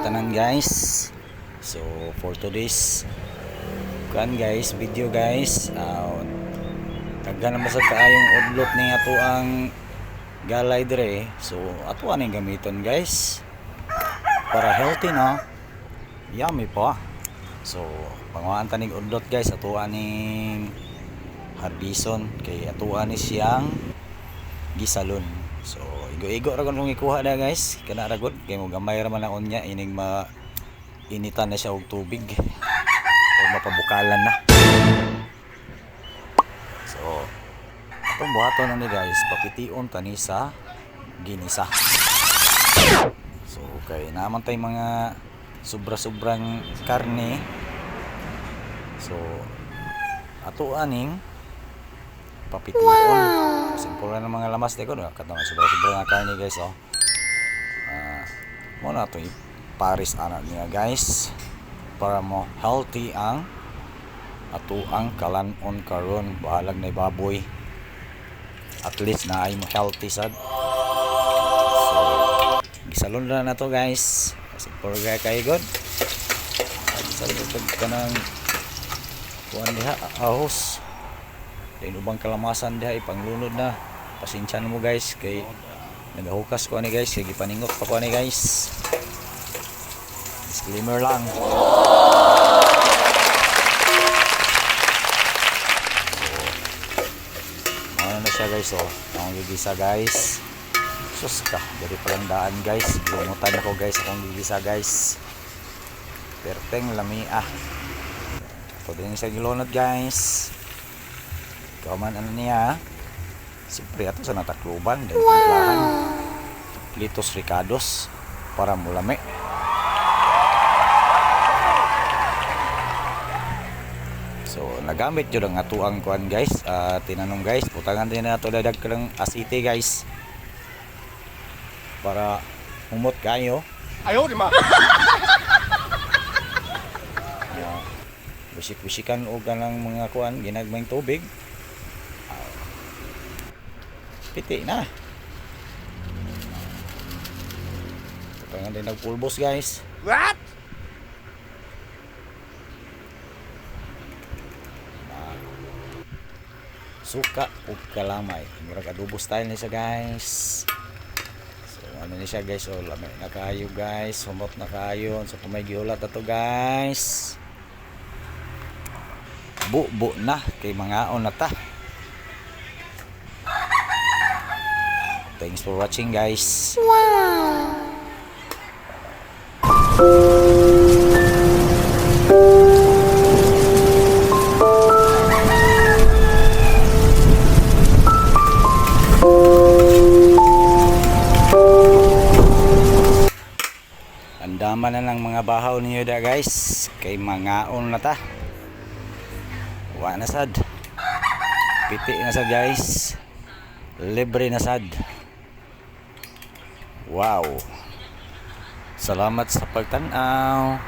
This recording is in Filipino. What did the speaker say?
tanan guys. So for today's guys, video guys, daghan naman sa kaayong udlot ni ato ang galay dire. So ato aning gamiton guys para healthy no. Yummy pa. So panguhaan tanig udlot guys, ato aning harbison kay ato ani siyang gisalon. So igo-igo ra kun ikuha na guys, kana ra gud kay mo gamay ra man ang unya ining initan na siya og tubig o mapabukalan na. So atong buhaton na ni guys, papitiun tani sa ginisa. So kay naman tay mga sobra-sobrang karne. So ato aning papitiun. Simple na mga lamas dito, katong sobra-sobra nga karne guys oh. Mo na to iparis ana niya guys para mo healthy ang ato ang kalanon karon. Bahalag na baboy, at least na ay mo healthy sad. So gisalon na to guys, simple ga kay god. Gisalon ka nang kuan diha ahos. Then ubang kalamasan diha ipanglunod na. Pasensyahan mo guys kay nagahukas ko ani guys, kay gipaningot pa ko ani guys. Disclaimer lang. So ano na siya guys oh. Akong gigisa guys. Sus ka, dali pa lang daan guys. Lumutan ako guys akong gigisa guys. Perteng lami ah. Ito din siya gilunod guys. Kaman ano niya, siyempre ato sa natakluban dahil timplahan litos ricados para mulami. So nagamit yun ang ato ang kuan guys, tinanong guys, putangan din na ito dadag ka ng asite guys para humot kayo. Ayaw di ma. Bisik-bisikan o ganang mga kuan ginagmayng tubig. Piti na. Putangan din nagpulbos guys. What? Suka o kalamay. Murag adobo style ni siya guys. So ano ni siya guys, oh lamay na kayo guys, humot na kayo. So kung may giulat na to guys, bubo na kay mga on na ta. Thanks for watching guys. Wow. Andaman na ng mga bahaw niyo da guys, kay mangaon na ta. Wa na sad. Piti na sad guys. Libre na sad. Wow. Salamat sa pagtanaw.